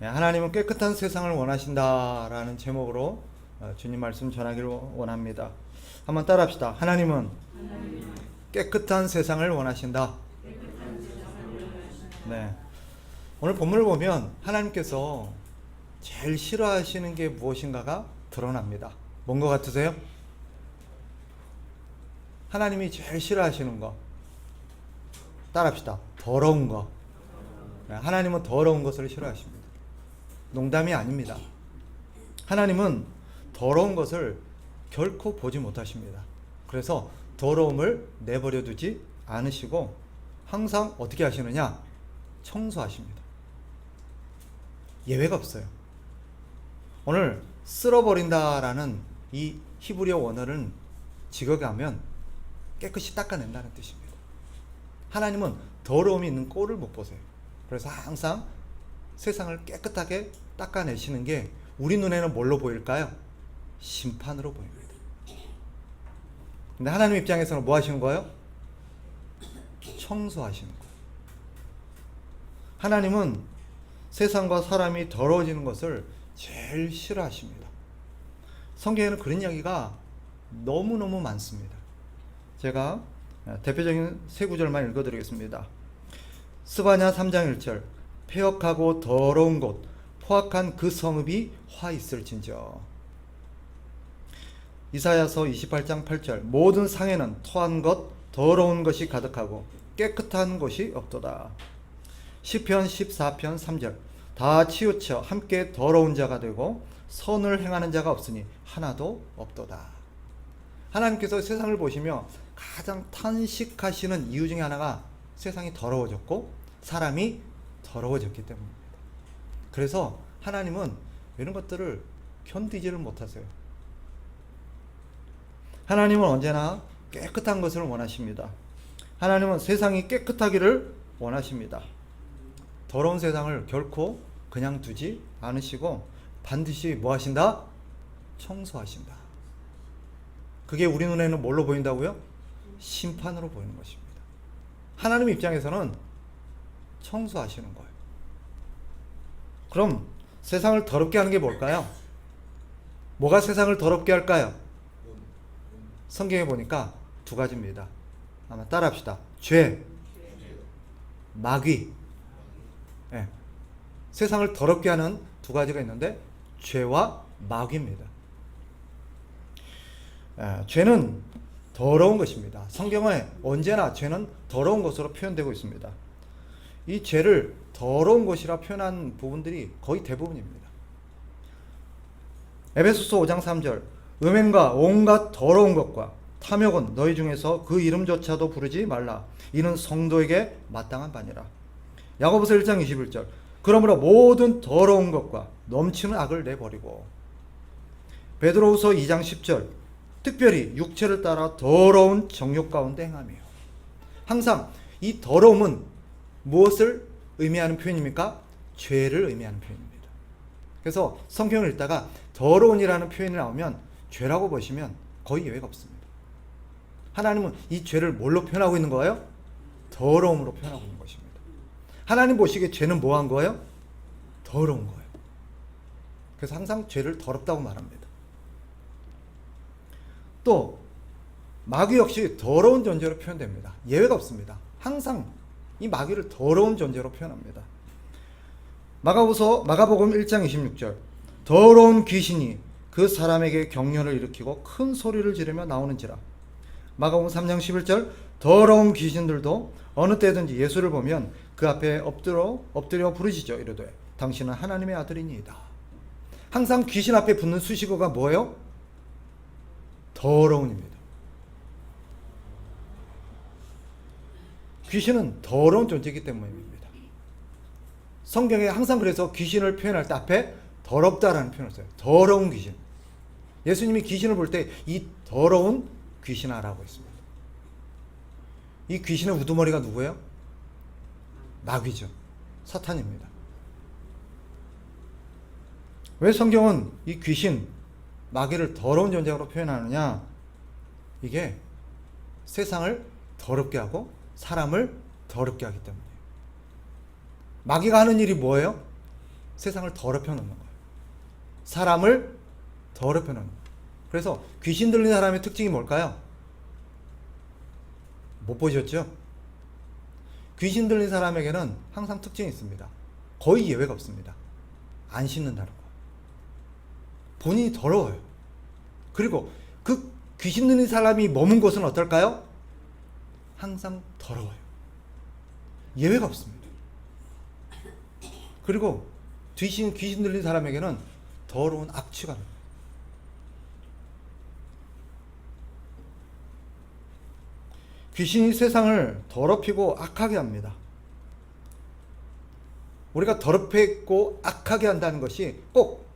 하나님은 깨끗한 세상을 원하신다라는 제목으로 주님 말씀 전하기를 원합니다. 한번 따라합시다. 하나님은 깨끗한 세상을 원하신다. 네. 오늘 본문을 보면 하나님께서 제일 싫어하시는 게 무엇인가가 드러납니다. 뭔 것 같으세요? 하나님이 제일 싫어하시는 거. 따라합시다. 더러운 거. 하나님은 더러운 것을 싫어하십니다. 농담이 아닙니다. 하나님은 더러운 것을 결코 보지 못하십니다. 그래서 더러움을 내버려 두지 않으시고 항상 어떻게 하시느냐? 청소하십니다. 예외가 없어요. 오늘 쓸어버린다라는 이 히브리어 원어는 직역하면 깨끗이 닦아낸다는 뜻입니다. 하나님은 더러움이 있는 꼴을 못 보세요. 그래서 항상 세상을 깨끗하게 닦아내시는 게 우리 눈에는 뭘로 보일까요? 심판으로 보입니다. 근데 하나님 입장에서는 뭐 하시는 거예요? 청소하시는 거예요. 하나님은 세상과 사람이 더러워지는 것을 제일 싫어하십니다. 성경에는 그런 이야기가 너무너무 많습니다. 제가 대표적인 세 구절만 읽어드리겠습니다. 스바냐 3장 1절 폐역하고 더러운 곳 포악한 그 성읍이 화 있을진저. 이사야서 28장 8절 모든 상에는 토한 것 더러운 것이 가득하고 깨끗한 곳이 없도다. 시편 14편 3절 다 치우쳐 함께 더러운 자가 되고 선을 행하는 자가 없으니 하나도 없도다. 하나님께서 세상을 보시며 가장 탄식하시는 이유 중에 하나가 세상이 더러워졌고 사람이 더러워졌기 때문입니다. 그래서 하나님은 이런 것들을 견디지를 못하세요. 하나님은 언제나 깨끗한 것을 원하십니다. 하나님은 세상이 깨끗하기를 원하십니다. 더러운 세상을 결코 그냥 두지 않으시고 반드시 뭐 하신다? 청소하신다. 그게 우리 눈에는 뭘로 보인다고요? 심판으로 보이는 것입니다. 하나님 입장에서는 청소하시는 거예요. 그럼 세상을 더럽게 하는 게 뭘까요? 뭐가 세상을 더럽게 할까요? 성경에 보니까 두 가지입니다. 한번 따라합시다. 죄, 마귀. 네. 세상을 더럽게 하는 두 가지가 있는데 죄와 마귀입니다. 죄는 더러운 것입니다. 성경에 언제나 죄는 더러운 것으로 표현되고 있습니다. 이 죄를 더러운 것이라 표현한 부분들이 거의 대부분입니다. 에베소서 5장 3절 음행과 온갖 더러운 것과 탐욕은 너희 중에서 그 이름조차도 부르지 말라. 이는 성도에게 마땅한 바니라. 야고보서 1장 21절 그러므로 모든 더러운 것과 넘치는 악을 내버리고. 베드로후서 2장 10절 특별히 육체를 따라 더러운 정욕 가운데 행하며. 항상 이 더러움은 무엇을 의미하는 표현입니까? 죄를 의미하는 표현입니다. 그래서 성경을 읽다가 더러운이라는 표현이 나오면 죄라고 보시면 거의 예외가 없습니다. 하나님은 이 죄를 뭘로 표현하고 있는 거예요? 더러움으로 표현하고 있는 것입니다. 하나님 보시기에 죄는 뭐 한 거예요? 더러운 거예요. 그래서 항상 죄를 더럽다고 말합니다. 또 마귀 역시 더러운 존재로 표현됩니다. 예외가 없습니다. 항상 이 마귀를 더러운 존재로 표현합니다. 마가복음 1장 26절 더러운 귀신이 그 사람에게 경련을 일으키고 큰 소리를 지르며 나오는지라. 마가복음 3장 11절 더러운 귀신들도 어느 때든지 예수를 보면 그 앞에 엎드려 부르짖어 이르되 당신은 하나님의 아들이니이다. 항상 귀신 앞에 붙는 수식어가 뭐예요? 더러운입니다. 귀신은 더러운 존재이기 때문입니다. 성경에 항상 그래서 귀신을 표현할 때 앞에 더럽다라는 표현을 써요. 더러운 귀신. 예수님이 귀신을 볼 때 이 더러운 귀신아라고 했습니다. 이 귀신의 우두머리가 누구예요? 마귀죠. 사탄입니다. 왜 성경은 이 귀신, 마귀를 더러운 존재로 표현하느냐? 이게 세상을 더럽게 하고 사람을 더럽게 하기 때문이에요. 마귀가 하는 일이 뭐예요? 세상을 더럽혀 놓는 거예요. 사람을 더럽혀 놓는 거예요. 그래서 귀신 들린 사람의 특징이 뭘까요? 못 보셨죠? 귀신 들린 사람에게는 항상 특징이 있습니다. 거의 예외가 없습니다. 안 씻는다는 거. 본인이 더러워요. 그리고 그 귀신 들린 사람이 머문 곳은 어떨까요? 항상 더러워요. 예외가 없습니다. 그리고 귀신 들린 사람에게는 더러운 악취가 납니다. 귀신이 세상을 더럽히고 악하게 합니다. 우리가 더럽히고 악하게 한다는 것이 꼭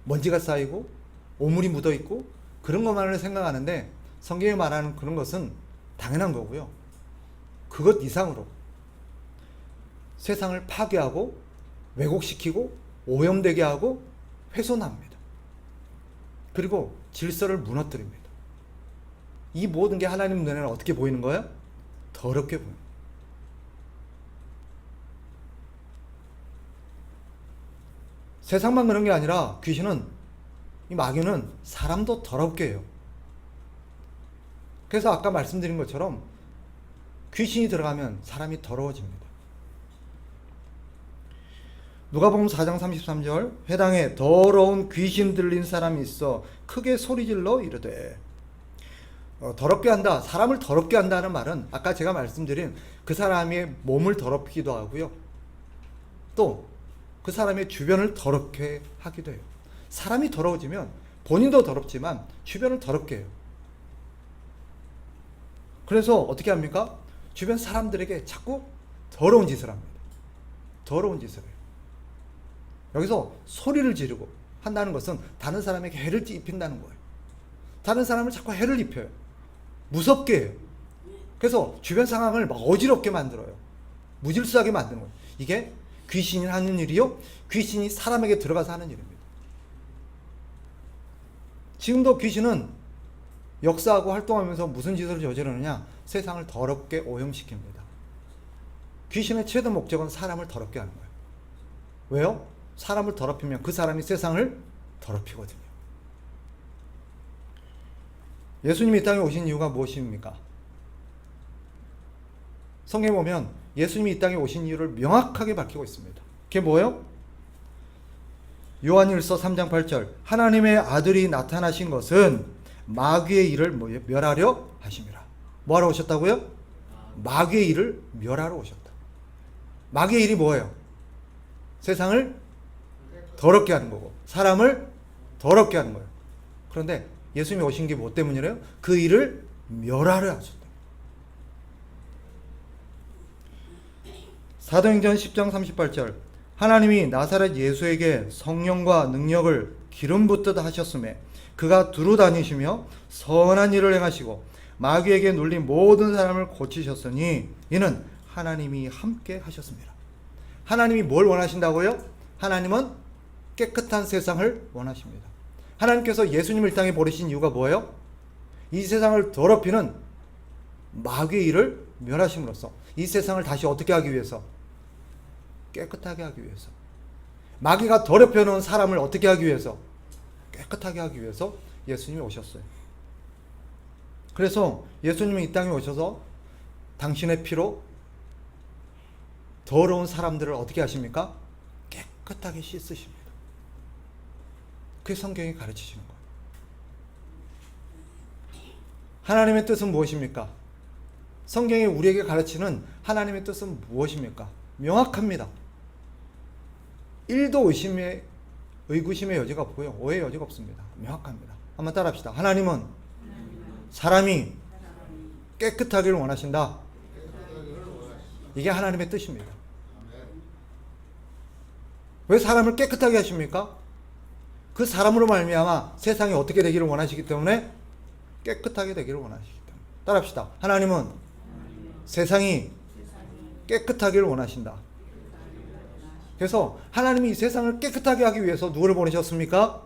먼지가 쌓이고 오물이 묻어 있고 그런 것만을 생각하는데, 성경이 말하는 그런 것은 당연한 거고요. 그것 이상으로 세상을 파괴하고 왜곡시키고 오염되게 하고 훼손합니다. 그리고 질서를 무너뜨립니다. 이 모든 게 하나님 눈에는 어떻게 보이는 거예요? 더럽게 보입니다. 세상만 그런 게 아니라 귀신은, 이 마귀는 사람도 더럽게 해요. 그래서 아까 말씀드린 것처럼 귀신이 들어가면 사람이 더러워집니다. 누가복음 4장 33절, 회당에 더러운 귀신 들린 사람이 있어 크게 소리질러 이르되. 더럽게 한다, 사람을 더럽게 한다는 말은 아까 제가 말씀드린 그 사람의 몸을 더럽히기도 하고요, 또 그 사람의 주변을 더럽게 하기도 해요. 사람이 더러워지면 본인도 더럽지만 주변을 더럽게 해요. 그래서 어떻게 합니까? 주변 사람들에게 자꾸 더러운 짓을 합니다. 더러운 짓을 해요. 여기서 소리를 지르고 한다는 것은 다른 사람에게 해를 입힌다는 거예요. 다른 사람을 자꾸 해를 입혀요. 무섭게 해요. 그래서 주변 상황을 막 어지럽게 만들어요. 무질서하게 만드는 거예요. 이게 귀신이 하는 일이요, 귀신이 사람에게 들어가서 하는 일입니다. 지금도 귀신은 역사하고 활동하면서 무슨 짓을 저지르느냐? 세상을 더럽게 오염시킵니다. 귀신의 최대 목적은 사람을 더럽게 하는 거예요. 왜요? 사람을 더럽히면 그 사람이 세상을 더럽히거든요. 예수님이 이 땅에 오신 이유가 무엇입니까? 성경에 보면 예수님이 이 땅에 오신 이유를 명확하게 밝히고 있습니다. 그게 뭐예요? 요한일서 3장 8절, 하나님의 아들이 나타나신 것은 마귀의 일을 멸하려 하심이라. 뭐하러 오셨다고요? 마귀의 일을 멸하러 오셨다. 마귀의 일이 뭐예요? 세상을 더럽게 하는 거고 사람을 더럽게 하는 거예요. 그런데 예수님이 오신 게 뭐 때문이래요? 그 일을 멸하려 하셨다. 사도행전 10장 38절, 하나님이 나사렛 예수에게 성령과 능력을 기름 붓듯 하셨음에 그가 두루 다니시며 선한 일을 행하시고 마귀에게 눌린 모든 사람을 고치셨으니 이는 하나님이 함께 하셨습니다. 하나님이 뭘 원하신다고요? 하나님은 깨끗한 세상을 원하십니다. 하나님께서 예수님을 이 땅에 보내신 이유가 뭐예요? 이 세상을 더럽히는 마귀의 일을 멸하심으로써 이 세상을 다시 어떻게 하기 위해서? 깨끗하게 하기 위해서. 마귀가 더럽혀 놓은 사람을 어떻게 하기 위해서? 깨끗하게 하기 위해서 예수님이 오셨어요. 그래서 예수님이 이 땅에 오셔서 당신의 피로 더러운 사람들을 어떻게 하십니까? 깨끗하게 씻으십니다. 그게 성경이 가르치시는 거예요. 하나님의 뜻은 무엇입니까? 성경이 우리에게 가르치는 하나님의 뜻은 무엇입니까? 명확합니다. 1도 의구심의 여지가 없고요, 오해의 여지가 없습니다. 명확합니다. 한번 따라합시다. 하나님은 사람이 깨끗하기를 원하신다. 이게 하나님의 뜻입니다. 왜 사람을 깨끗하게 하십니까? 그 사람으로 말미암아 세상이 어떻게 되기를 원하시기 때문에 깨끗하게 되기를 원하시기 때문에. 따라합시다. 하나님은 세상이 깨끗하기를 원하신다. 그래서 하나님이 이 세상을 깨끗하게 하기 위해서 누구를 보내셨습니까?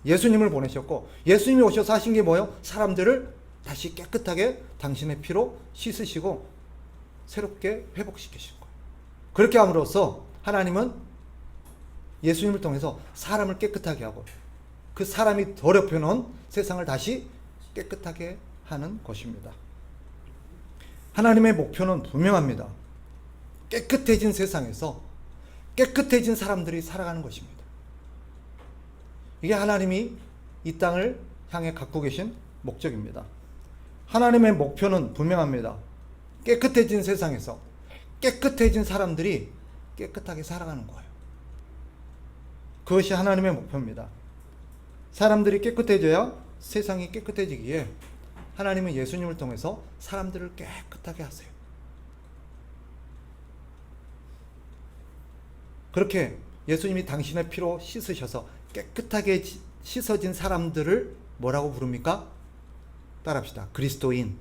예수님을 보내셨고, 예수님이 오셔서 하신 게 뭐예요? 사람들을 다시 깨끗하게 당신의 피로 씻으시고 새롭게 회복시키신 거예요. 그렇게 함으로써 하나님은 예수님을 통해서 사람을 깨끗하게 하고 그 사람이 더럽혀 놓은 세상을 다시 깨끗하게 하는 것입니다. 하나님의 목표는 분명합니다. 깨끗해진 세상에서 깨끗해진 사람들이 살아가는 것입니다. 이게 하나님이 이 땅을 향해 갖고 계신 목적입니다. 하나님의 목표는 분명합니다. 깨끗해진 세상에서 깨끗해진 사람들이 깨끗하게 살아가는 거예요. 그것이 하나님의 목표입니다. 사람들이 깨끗해져야 세상이 깨끗해지기에 하나님은 예수님을 통해서 사람들을 깨끗하게 하세요. 그렇게 예수님이 당신의 피로 씻으셔서 깨끗하게 씻어진 사람들을 뭐라고 부릅니까? 따라합시다. 그리스도인.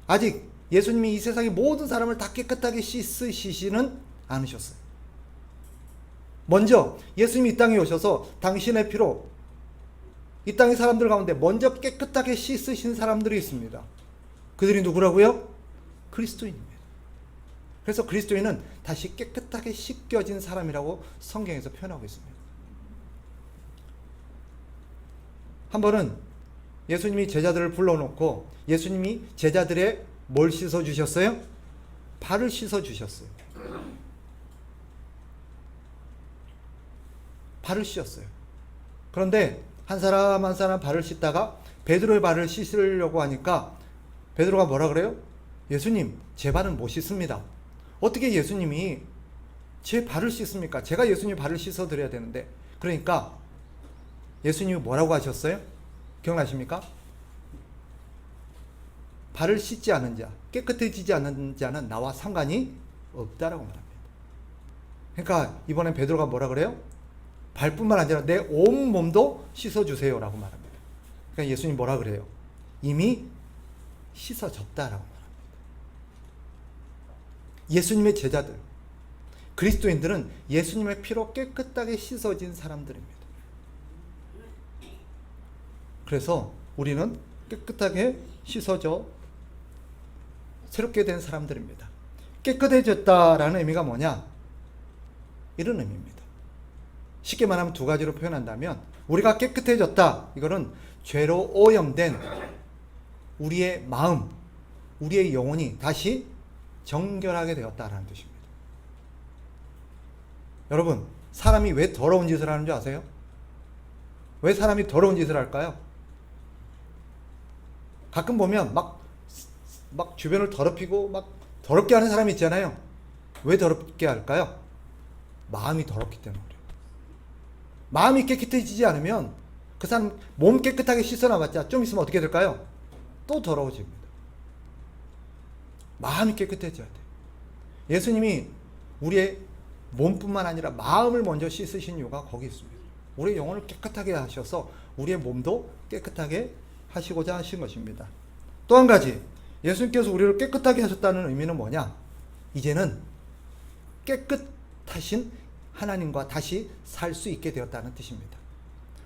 아직 예수님이 이 세상의 모든 사람을 다 깨끗하게 씻으시지는 않으셨어요. 먼저 예수님이 이 땅에 오셔서 당신의 피로 이 땅의 사람들 가운데 먼저 깨끗하게 씻으신 사람들이 있습니다. 그들이 누구라고요? 그리스도인입니다. 그래서 그리스도인은 다시 깨끗하게 씻겨진 사람이라고 성경에서 표현하고 있습니다. 한 번은 예수님이 제자들을 불러놓고 예수님이 제자들의 뭘 씻어주셨어요? 발을 씻어주셨어요. 발을 씻었어요. 그런데 한 사람 한 사람 발을 씻다가 베드로의 발을 씻으려고 하니까 베드로가 뭐라 그래요? 예수님, 제 발은 못 씻습니다. 어떻게 예수님이 제 발을 씻습니까? 제가 예수님 발을 씻어드려야 되는데. 그러니까 예수님이 뭐라고 하셨어요? 기억나십니까? 발을 씻지 않은 자, 깨끗해지지 않은 자는 나와 상관이 없다라고 말합니다. 그러니까 이번엔 베드로가 뭐라 그래요? 발뿐만 아니라 내 온 몸도 씻어주세요 라고 말합니다. 그러니까 예수님 뭐라 그래요? 이미 씻어졌다라고 말합니다. 예수님의 제자들, 그리스도인들은 예수님의 피로 깨끗하게 씻어진 사람들입니다. 그래서 우리는 깨끗하게 씻어져 새롭게 된 사람들입니다. 깨끗해졌다라는 의미가 뭐냐? 이런 의미입니다. 쉽게 말하면 두 가지로 표현한다면 우리가 깨끗해졌다. 이거는 죄로 오염된 우리의 마음, 우리의 영혼이 다시 정결하게 되었다라는 뜻입니다. 여러분, 사람이 왜 더러운 짓을 하는 줄 아세요? 왜 사람이 더러운 짓을 할까요? 가끔 보면 막 주변을 더럽히고 막 더럽게 하는 사람이 있잖아요. 왜 더럽게 할까요? 마음이 더럽기 때문에 그래요. 마음이 깨끗해지지 않으면 그 사람 몸 깨끗하게 씻어놔봤자 좀 있으면 어떻게 될까요? 또 더러워집니다. 마음이 깨끗해져야 돼요. 예수님이 우리의 몸뿐만 아니라 마음을 먼저 씻으신 이유가 거기 있습니다. 우리의 영혼을 깨끗하게 하셔서 우리의 몸도 깨끗하게 하시고자 하신 것입니다. 또 한 가지, 예수님께서 우리를 깨끗하게 하셨다는 의미는 뭐냐? 이제는 깨끗하신 하나님과 다시 살 수 있게 되었다는 뜻입니다.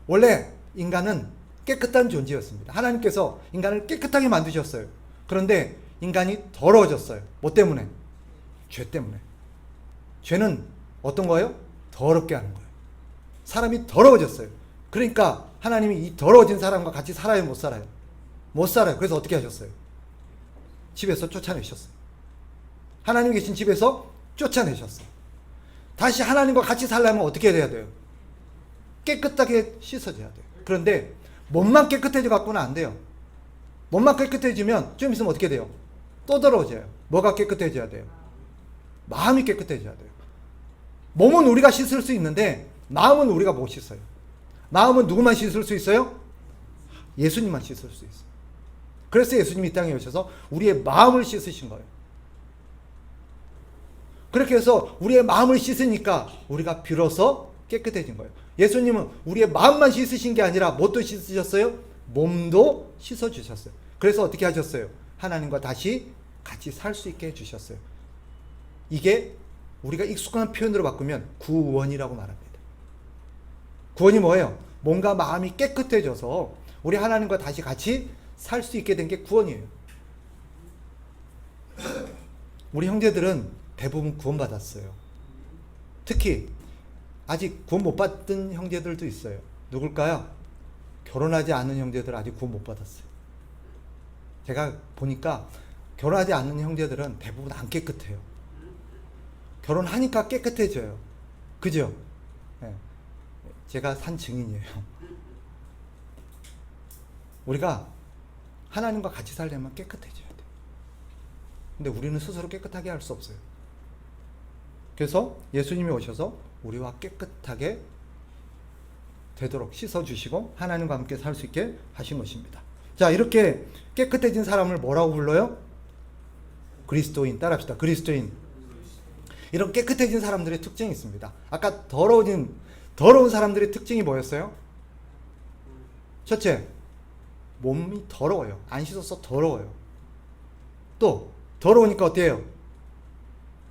원래 인간은 깨끗한 존재였습니다. 하나님께서 인간을 깨끗하게 만드셨어요. 그런데 인간이 더러워졌어요. 뭐 때문에? 죄 때문에. 죄는 어떤 거예요? 더럽게 하는 거예요. 사람이 더러워졌어요. 그러니까 하나님이 이 더러워진 사람과 같이 살아요? 못 살아요? 못 살아요. 그래서 어떻게 하셨어요? 집에서 쫓아내셨어요. 하나님 계신 집에서 쫓아내셨어요. 다시 하나님과 같이 살려면 어떻게 해야 돼요? 깨끗하게 씻어져야 돼요. 그런데 몸만 깨끗해져 갖고는 안 돼요. 몸만 깨끗해지면 좀 있으면 어떻게 돼요? 또 더러워져요. 뭐가 깨끗해져야 돼요? 마음이 깨끗해져야 돼요. 몸은 우리가 씻을 수 있는데 마음은 우리가 못 씻어요. 마음은 누구만 씻을 수 있어요? 예수님만 씻을 수 있어요. 그래서 예수님이 이 땅에 오셔서 우리의 마음을 씻으신 거예요. 그렇게 해서 우리의 마음을 씻으니까 우리가 비로소 깨끗해진 거예요. 예수님은 우리의 마음만 씻으신 게 아니라 뭣도 씻으셨어요? 몸도 씻어주셨어요. 그래서 어떻게 하셨어요? 하나님과 다시 같이 살 수 있게 해주셨어요. 이게 우리가 익숙한 표현으로 바꾸면 구원이라고 말합니다. 구원이 뭐예요? 몸과 마음이 깨끗해져서 우리 하나님과 다시 같이 살 수 있게 된 게 구원이에요. 우리 형제들은 대부분 구원받았어요. 특히 아직 구원 못 받은 형제들도 있어요. 누굴까요? 결혼하지 않은 형제들 아직 구원 못 받았어요. 제가 보니까 결혼하지 않는 형제들은 대부분 안 깨끗해요. 결혼하니까 깨끗해져요. 그죠? 네. 제가 산 증인이에요. 우리가 하나님과 같이 살려면 깨끗해져야 돼요. 근데 우리는 스스로 깨끗하게 할 수 없어요. 그래서 예수님이 오셔서 우리와 깨끗하게 되도록 씻어주시고 하나님과 함께 살 수 있게 하신 것입니다. 자, 이렇게 깨끗해진 사람을 뭐라고 불러요? 그리스도인. 따라합시다. 그리스도인. 이런 깨끗해진 사람들의 특징이 있습니다. 아까 더러운 사람들의 특징이 뭐였어요? 첫째, 몸이 더러워요. 안 씻어서 더러워요. 또 더러우니까 어때요?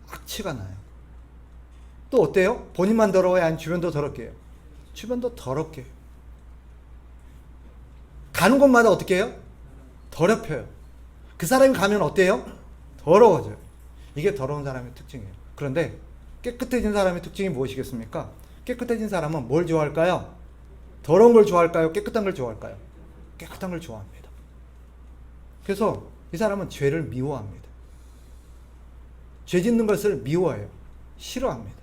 악취가 나요. 또 어때요? 본인만 더러워요? 아니면 주변도 더럽게 해요? 주변도 더럽게 해요. 가는 곳마다 어떻게 해요? 더럽혀요. 그 사람이 가면 어때요? 더러워져요. 이게 더러운 사람의 특징이에요. 그런데 깨끗해진 사람의 특징이 무엇이겠습니까? 깨끗해진 사람은 뭘 좋아할까요? 더러운 걸 좋아할까요? 깨끗한 걸 좋아할까요? 깨끗한 걸 좋아합니다. 그래서 이 사람은 죄를 미워합니다. 죄 짓는 것을 미워해요. 싫어합니다.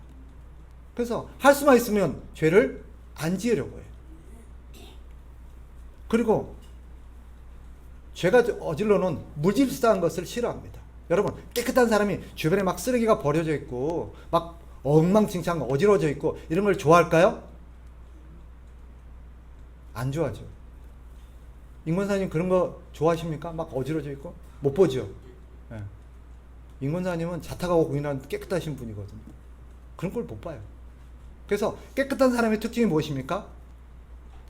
그래서 할 수만 있으면 죄를 안 지으려고 해요. 그리고 죄가 어질러놓은 무질서한 것을 싫어합니다. 여러분, 깨끗한 사람이 주변에 막 쓰레기가 버려져 있고 막 엉망진창 어지러져 있고 이런 걸 좋아할까요? 안 좋아하죠. 임권사님 그런 거 좋아하십니까? 막 어지러져 있고? 못 보죠. 네. 임권사님은 자타가고 공인하는 깨끗하신 분이거든요. 그런 걸 못 봐요. 그래서 깨끗한 사람의 특징이 무엇입니까?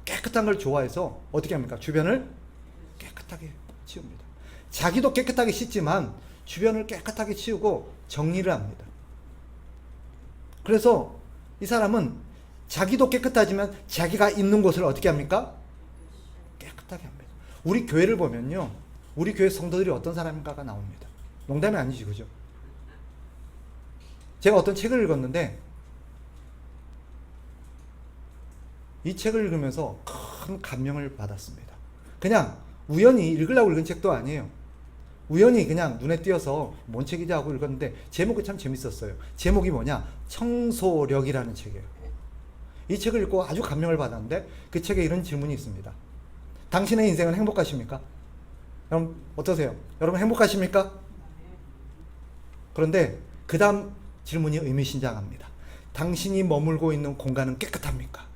깨끗한 걸 좋아해서 어떻게 합니까? 주변을 깨끗하게 치웁니다. 자기도 깨끗하게 씻지만 주변을 깨끗하게 치우고 정리를 합니다. 그래서 이 사람은 자기도 깨끗하지만 자기가 있는 곳을 어떻게 합니까? 깨끗하게 합니다. 우리 교회를 보면요, 우리 교회 성도들이 어떤 사람인가가 나옵니다. 농담이 아니지, 그죠? 제가 어떤 책을 읽었는데 이 책을 읽으면서 큰 감명을 받았습니다. 그냥 우연히 읽으려고 읽은 책도 아니에요. 우연히 그냥 눈에 띄어서 뭔 책이지 하고 읽었는데 제목이 참 재밌었어요. 제목이 뭐냐? 청소력이라는 책이에요. 이 책을 읽고 아주 감명을 받았는데 그 책에 이런 질문이 있습니다. 당신의 인생은 행복하십니까? 여러분 어떠세요? 여러분 행복하십니까? 그런데 그 다음 질문이 의미심장합니다. 당신이 머물고 있는 공간은 깨끗합니까?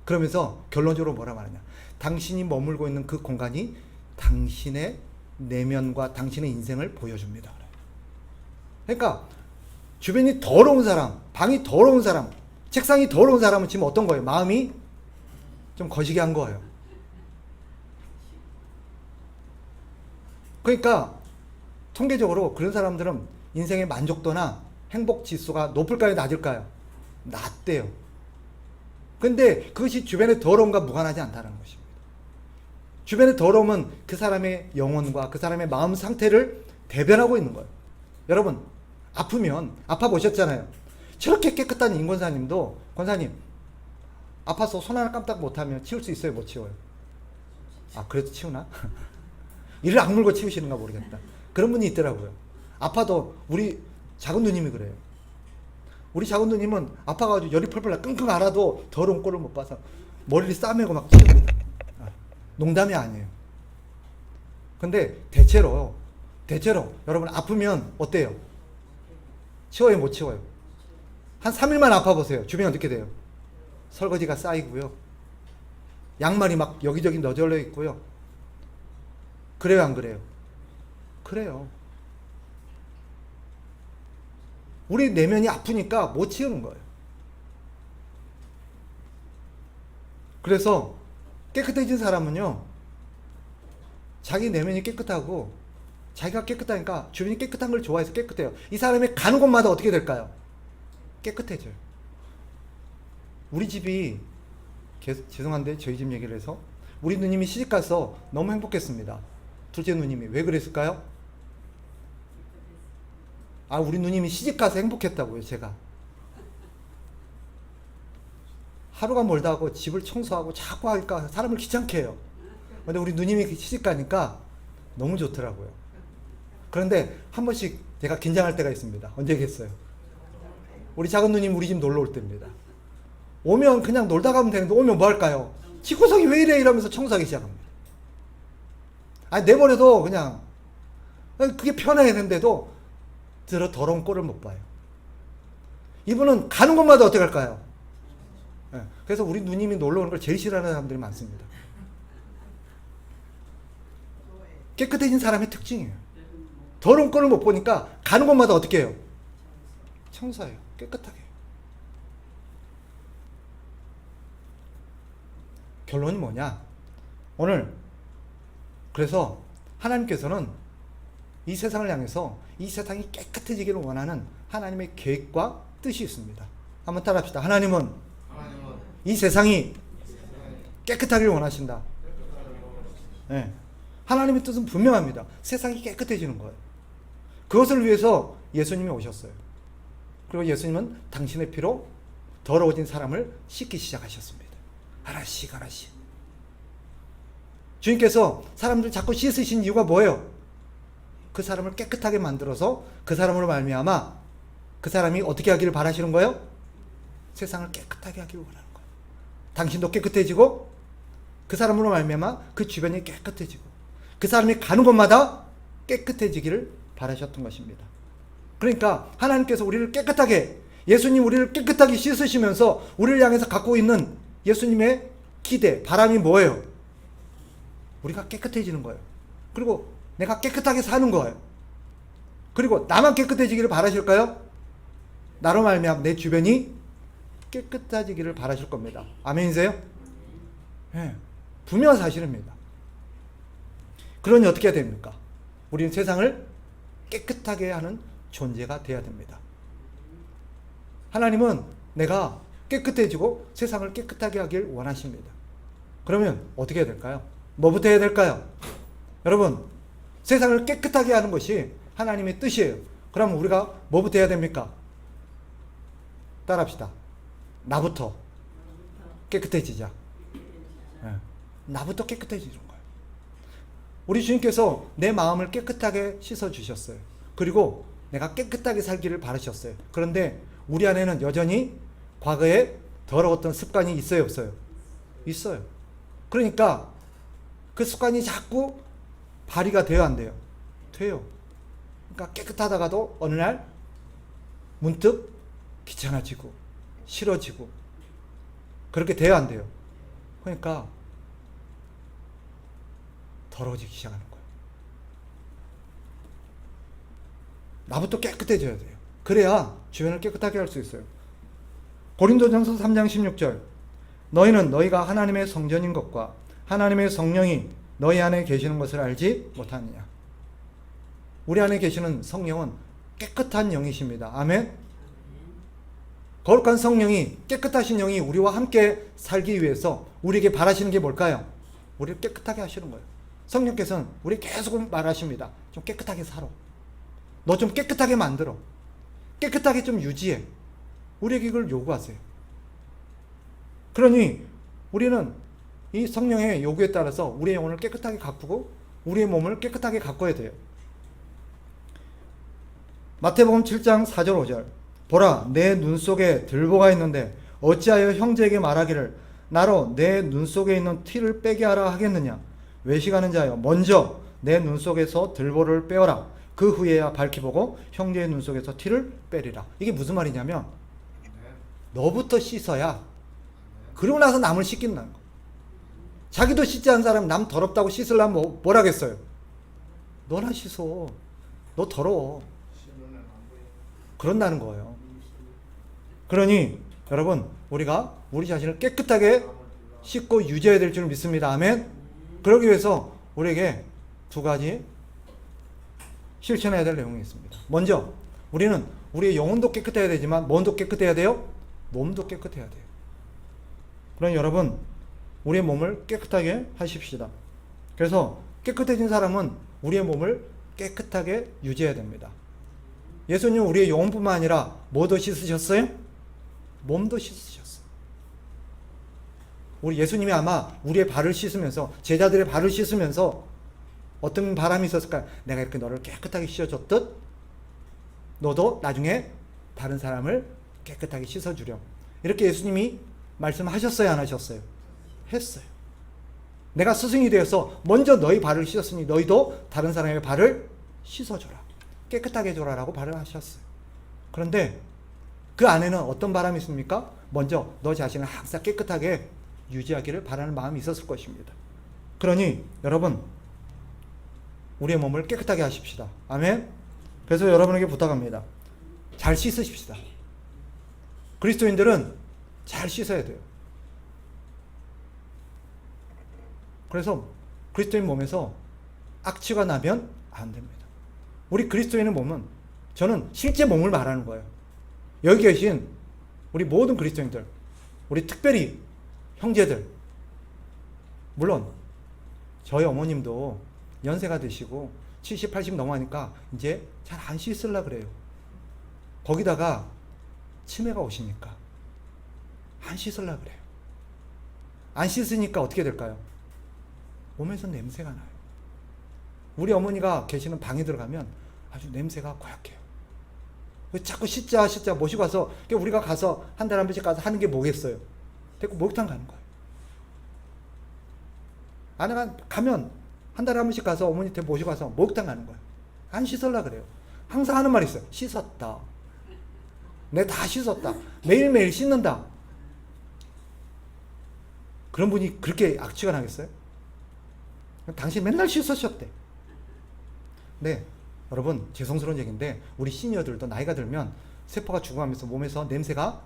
그러면서 결론적으로 뭐라 말하냐? 당신이 머물고 있는 그 공간이 당신의 내면과 당신의 인생을 보여줍니다. 그러니까 주변이 더러운 사람, 방이 더러운 사람, 책상이 더러운 사람은 지금 어떤 거예요? 마음이 좀 거시기한 거예요. 그러니까 통계적으로 그런 사람들은 인생의 만족도나 행복 지수가 높을까요? 낮을까요? 낮대요. 근데 그것이 주변의 더러움과 무관하지 않다는 것입니다. 주변의 더러움은 그 사람의 영혼과 그 사람의 마음 상태를 대변하고 있는 거예요. 여러분, 아프면 아파 보셨잖아요. 저렇게 깨끗한 임 권사님도, 권사님 아파서 손 하나 깜딱 못하면 치울 수 있어요? 못 치워요? 아, 그래도 치우나? 이를 악물고 치우시는가 모르겠다. 그런 분이 있더라고요. 아파도 우리 작은 누님이 그래요. 우리 작은 누님은 아파가지고 열이 펄펄 나 끙끙 앓아도 더러운 꼴을 못 봐서 머리를 싸매고 막 치웁니다. 농담이 아니에요. 근데 대체로 여러분 아프면 어때요? 치워요, 못 치워요? 한 3일만 아파 보세요. 주변에 어떻게 돼요? 설거지가 쌓이고요. 양말이 막 여기저기 너절려 있고요. 그래요, 안 그래요? 그래요. 우리 내면이 아프니까 못 치우는 거예요. 그래서 깨끗해진 사람은요, 자기 내면이 깨끗하고 자기가 깨끗하니까 주변이 깨끗한 걸 좋아해서 깨끗해요. 이 사람이 가는 곳마다 어떻게 될까요? 깨끗해져요. 우리 집이, 죄송한데 저희 집 얘기를 해서, 우리 누님이 시집가서 너무 행복했습니다. 둘째 누님이. 왜 그랬을까요? 우리 누님이 시집가서 행복했다고요. 제가 하루가 멀다 하고 집을 청소하고 자꾸 하니까 사람을 귀찮게 해요. 근데 우리 누님이 시집가니까 너무 좋더라고요. 그런데 한 번씩 제가 긴장할 때가 있습니다. 언제겠어요? 우리 작은 누님 우리 집 놀러 올 때입니다. 오면 그냥 놀다 가면 되는데 오면 뭐 할까요? 집구석이 왜 이래 이러면서 청소하기 시작합니다. 내버려도 그냥 그게 편해야 되는데도 더러운 꼴을 못 봐요. 이분은 가는 곳마다 어떻게 할까요? 그래서 우리 누님이 놀러 오는 걸 제일 싫어하는 사람들이 많습니다. 깨끗해진 사람의 특징이에요. 더러운 꼴을 못 보니까 가는 곳마다 어떻게 해요? 청소해요. 깨끗하게. 결론이 뭐냐? 오늘 그래서 하나님께서는 이 세상을 향해서 이 세상이 깨끗해지기를 원하는 하나님의 계획과 뜻이 있습니다. 한번 따라합시다. 하나님은 이 세상이 깨끗하기를 원하신다. 네. 하나님의 뜻은 분명합니다. 세상이 깨끗해지는 거예요. 그것을 위해서 예수님이 오셨어요. 그리고 예수님은 당신의 피로 더러워진 사람을 씻기 시작하셨습니다. 하나씩 하나씩. 주님께서 사람들 자꾸 씻으신 이유가 뭐예요? 그 사람을 깨끗하게 만들어서 그 사람으로 말미암아 그 사람이 어떻게 하기를 바라시는 거예요? 세상을 깨끗하게 하기를 원하는 거예요. 당신도 깨끗해지고 그 사람으로 말미암아 그 주변이 깨끗해지고 그 사람이 가는 곳마다 깨끗해지기를 바라셨던 것입니다. 그러니까 하나님께서 우리를 깨끗하게, 예수님 우리를 깨끗하게 씻으시면서 우리를 향해서 갖고 있는 예수님의 기대, 바람이 뭐예요? 우리가 깨끗해지는 거예요. 그리고 내가 깨끗하게 사는 거예요. 그리고 나만 깨끗해지기를 바라실까요? 나로 말미암아 내 주변이 깨끗해지기를 바라실 겁니다. 아멘이세요? 네, 분명한 사실입니다. 그러니 어떻게 해야 됩니까? 우리는 세상을 깨끗하게 하는 존재가 되어야 됩니다. 하나님은 내가 깨끗해지고 세상을 깨끗하게 하길 원하십니다. 그러면 어떻게 해야 될까요? 뭐부터 해야 될까요? 여러분, 세상을 깨끗하게 하는 것이 하나님의 뜻이에요. 그럼 우리가 뭐부터 해야 됩니까? 따라합시다. 나부터 깨끗해지자. 네. 나부터 깨끗해지는 거예요. 우리 주님께서 내 마음을 깨끗하게 씻어주셨어요. 그리고 내가 깨끗하게 살기를 바라셨어요. 그런데 우리 안에는 여전히 과거에 더러웠던 습관이 있어요, 없어요? 있어요. 그러니까 그 습관이 자꾸 발휘가 돼요, 안 돼요? 돼요. 그러니까 깨끗하다가도 어느 날 문득 귀찮아지고 싫어지고 그렇게 돼요, 안 돼요? 그러니까 더러워지기 시작하는 거예요. 나부터 깨끗해져야 돼요. 그래야 주변을 깨끗하게 할 수 있어요. 고린도전서 3장 16절, 너희는 너희가 하나님의 성전인 것과 하나님의 성령이 너희 안에 계시는 것을 알지 못하느냐. 우리 안에 계시는 성령은 깨끗한 영이십니다. 아멘. 거룩한 성령이, 깨끗하신 영이 우리와 함께 살기 위해서 우리에게 바라시는 게 뭘까요? 우리를 깨끗하게 하시는 거예요. 성령께서는 우리 계속 말하십니다. 좀 깨끗하게 살아. 너 좀 깨끗하게 만들어. 깨끗하게 좀 유지해. 우리에게 이걸 요구하세요. 그러니 우리는 이 성령의 요구에 따라서 우리의 영혼을 깨끗하게 가꾸고 우리의 몸을 깨끗하게 가꿔야 돼요. 마태복음 7장 4절 5절, 보라 내 눈 속에 들보가 있는데 어찌하여 형제에게 말하기를 나로 내 눈 속에 있는 티를 빼게 하라 하겠느냐. 외식하는 자여 먼저 내 눈 속에서 들보를 빼어라. 그 후에야 밝히 보고 형제의 눈 속에서 티를 빼리라. 이게 무슨 말이냐면 너부터 씻어야 그러고 나서 남을 씻긴다는 거. 자기도 씻지 않은 사람 남 더럽다고 씻으려면 뭐라겠어요? 너나 씻어. 너 더러워. 그런다는 거예요. 그러니 여러분, 우리가 우리 자신을 깨끗하게 씻고 유지해야 될 줄 믿습니다. 아멘. 그러기 위해서 우리에게 두 가지 실천해야 될 내용이 있습니다. 먼저 우리는 우리의 영혼도 깨끗해야 되지만 몸도 깨끗해야 돼요? 몸도 깨끗해야 돼요. 그럼 여러분, 우리의 몸을 깨끗하게 하십시다. 그래서 깨끗해진 사람은 우리의 몸을 깨끗하게 유지해야 됩니다. 예수님 우리의 영혼뿐만 아니라 뭐도 씻으셨어요? 몸도 씻으셨어요. 우리 예수님이 아마 우리의 발을 씻으면서, 제자들의 발을 씻으면서 어떤 바람이 있었을까요? 내가 이렇게 너를 깨끗하게 씻어줬듯 너도 나중에 다른 사람을 깨끗하게 씻어주렴. 이렇게 예수님이 말씀하셨어요, 안 하셨어요? 했어요. 내가 스승이 되어서 먼저 너희 발을 씻었으니 너희도 다른 사람의 발을 씻어줘라. 깨끗하게 해줘라 라고 발을 하셨어요. 그런데 그 안에는 어떤 바람이 있습니까? 먼저 너 자신을 항상 깨끗하게 유지하기를 바라는 마음이 있었을 것입니다. 그러니 여러분, 우리의 몸을 깨끗하게 하십시다. 아멘. 그래서 여러분에게 부탁합니다. 잘 씻으십시다. 그리스도인들은 잘 씻어야 돼요. 그래서 그리스도인 몸에서 악취가 나면 안 됩니다. 우리 그리스도인의 몸은, 저는 실제 몸을 말하는 거예요. 여기 계신 우리 모든 그리스도인들, 우리 특별히 형제들, 물론 저희 어머님도 연세가 드시고 70, 80 넘어가니까 이제 잘 안 씻으려고 그래요. 거기다가 치매가 오시니까 안 씻으려고 그래요. 안 씻으니까 어떻게 될까요? 몸에서 냄새가 나요. 우리 어머니가 계시는 방에 들어가면 아주 냄새가 고약해요. 자꾸 씻자 모시고 가서, 우리가 가서 한 달에 한 번씩 가서 하는 게 뭐겠어요? 데리고 목욕탕 가는 거예요. 아내가 가면 한 달에 한 번씩 가서 어머니한테 모시고 가서 목욕탕 가는 거예요. 안 씻으려고 그래요. 항상 하는 말이 있어요. 씻었다. 내 다 씻었다. 매일매일 씻는다. 그런 분이 그렇게 악취가 나겠어요? 당신 맨날 씻으셨대. 네, 여러분, 죄송스러운 얘기인데 우리 시니어들도 나이가 들면 세포가 죽어가면서 몸에서 냄새가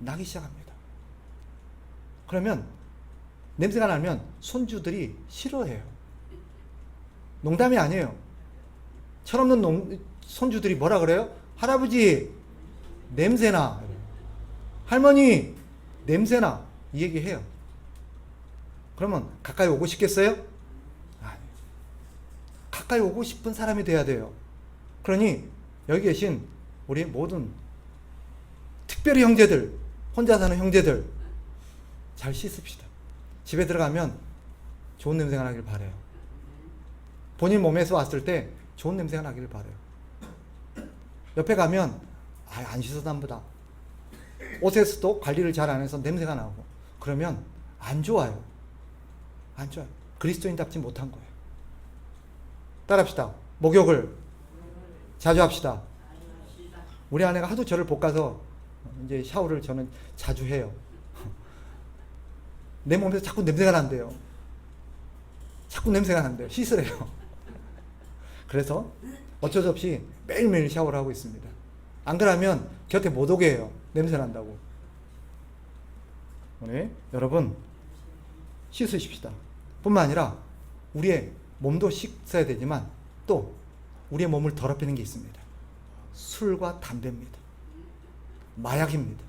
나기 시작합니다. 그러면 냄새가 나면 손주들이 싫어해요. 농담이 아니에요. 철없는 손주들이 뭐라 그래요? 할아버지 냄새나, 할머니 냄새나, 이 얘기해요. 그러면 가까이 오고 싶겠어요? 아니, 가까이 오고 싶은 사람이 돼야 돼요. 그러니 여기 계신 우리 모든 특별히 형제들, 혼자 사는 형제들 잘 씻읍시다. 집에 들어가면 좋은 냄새가 나길 바라요. 본인 몸에서 왔을 때 좋은 냄새가 나길 바라요. 옆에 가면 안 씻어도 안 보다. 옷에서도 관리를 잘 안 해서 냄새가 나고, 그러면 안 좋아요. 안 좋아요. 그리스도인답지 못한 거예요. 따라합시다. 목욕을 자주 합시다. 우리 아내가 하도 저를 볶아서 이제 샤워를 저는 자주 해요. 내 몸에서 자꾸 냄새가 난대요. 자꾸 냄새가 난대요. 씻으래요. 그래서 어쩔 수 없이 매일매일 샤워를 하고 있습니다. 안 그러면 곁에 못 오게 해요. 냄새 난다고. 오늘 여러분 씻으십시다. 뿐만 아니라 우리의 몸도 씻어야 되지만 또 우리의 몸을 더럽히는 게 있습니다. 술과 담배입니다. 마약입니다.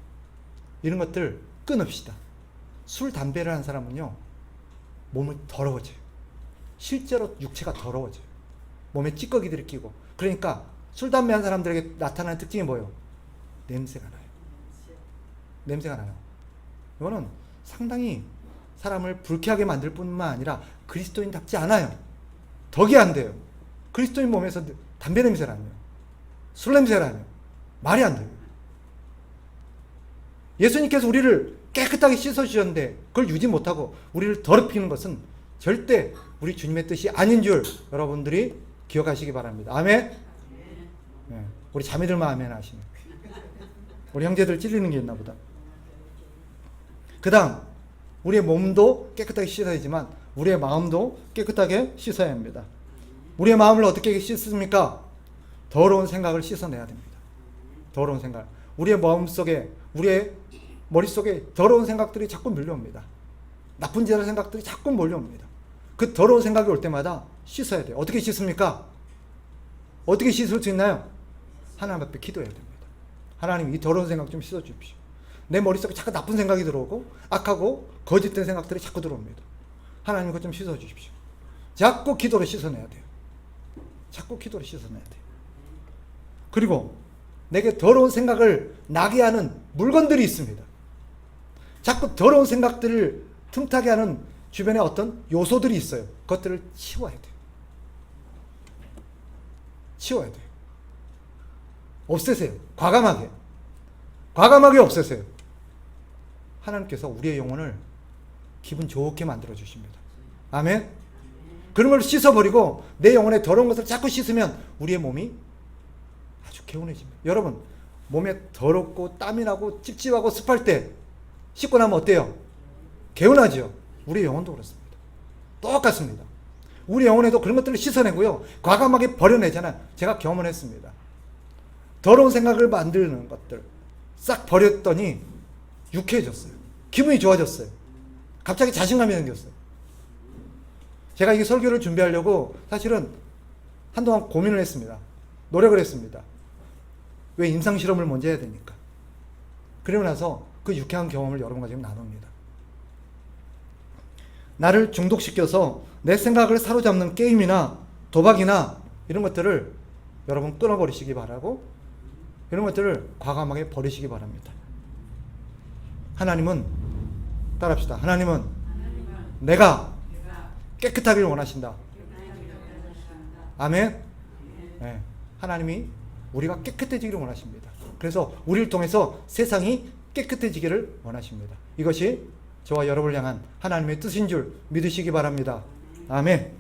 이런 것들 끊읍시다. 술, 담배를 하는 사람은요, 몸을 더러워져요. 실제로 육체가 더러워져요. 몸에 찌꺼기들이 끼고. 그러니까 술, 담배 하는 사람들에게 나타나는 특징이 뭐예요? 냄새가 나요. 냄새가 나요. 이거는 상당히 사람을 불쾌하게 만들 뿐만 아니라 그리스도인답지 않아요. 덕이 안 돼요. 그리스도인 몸에서 담배 냄새가 나요. 술 냄새가 나요. 말이 안 돼요. 예수님께서 우리를 깨끗하게 씻어주셨는데 그걸 유지 못하고 우리를 더럽히는 것은 절대 우리 주님의 뜻이 아닌 줄 여러분들이 기억하시기 바랍니다. 아멘. 네. 우리 자매들만 아멘 하시네. 우리 형제들 찔리는 게 있나 보다. 그 다음 우리의 몸도 깨끗하게 씻어야 되지만 우리의 마음도 깨끗하게 씻어야 합니다. 우리의 마음을 어떻게 씻습니까? 더러운 생각을 씻어내야 됩니다. 더러운 생각. 우리의 마음속에, 우리의 머릿속에 더러운 생각들이 자꾸 밀려옵니다. 나쁜 짓 할 생각들이 자꾸 몰려옵니다. 그 더러운 생각이 올 때마다 씻어야 돼요. 어떻게 씻습니까? 어떻게 씻을 수 있나요? 하나님 앞에 기도해야 됩니다. 하나님, 이 더러운 생각 좀 씻어 주십시오. 내 머릿속에 자꾸 나쁜 생각이 들어오고 악하고 거짓된 생각들이 자꾸 들어옵니다. 하나님 그것 좀 씻어 주십시오. 자꾸 기도로 씻어내야 돼요. 자꾸 기도로 씻어내야 돼요. 그리고 내게 더러운 생각을 나게 하는 물건들이 있습니다. 자꾸 더러운 생각들을 틈타게 하는 주변에 어떤 요소들이 있어요. 그것들을 치워야 돼요. 치워야 돼요. 없애세요. 과감하게. 과감하게 없애세요. 하나님께서 우리의 영혼을 기분 좋게 만들어 주십니다. 아멘. 그런 걸 씻어버리고 내 영혼에 더러운 것을 자꾸 씻으면 우리의 몸이 아주 개운해집니다. 여러분, 몸에 더럽고 땀이 나고 찝찝하고 습할 때 씻고 나면 어때요? 개운하죠. 우리의 영혼도 그렇습니다. 똑같습니다. 우리 영혼에도 그런 것들을 씻어내고요, 과감하게 버려내잖아요. 제가 경험을 했습니다. 더러운 생각을 만드는 것들 싹 버렸더니 유쾌해졌어요. 기분이 좋아졌어요. 갑자기 자신감이 생겼어요. 제가 이 설교를 준비하려고 사실은 한동안 고민을 했습니다. 노력을 했습니다. 왜 임상실험을 먼저 해야 되니까. 그러고 나서 그 유쾌한 경험을 여러분과 지금 나눕니다. 나를 중독시켜서 내 생각을 사로잡는 게임이나 도박이나 이런 것들을 여러분 끊어버리시기 바라고, 이런 것들을 과감하게 버리시기 바랍니다. 하나님은, 따라합시다. 하나님은 내가 깨끗하기를 원하신다. 아멘. 네. 하나님이 우리가 깨끗해지기를 원하십니다. 그래서 우리를 통해서 세상이 깨끗해지기를 원하십니다. 이것이 저와 여러분을 향한 하나님의 뜻인 줄 믿으시기 바랍니다. 아멘.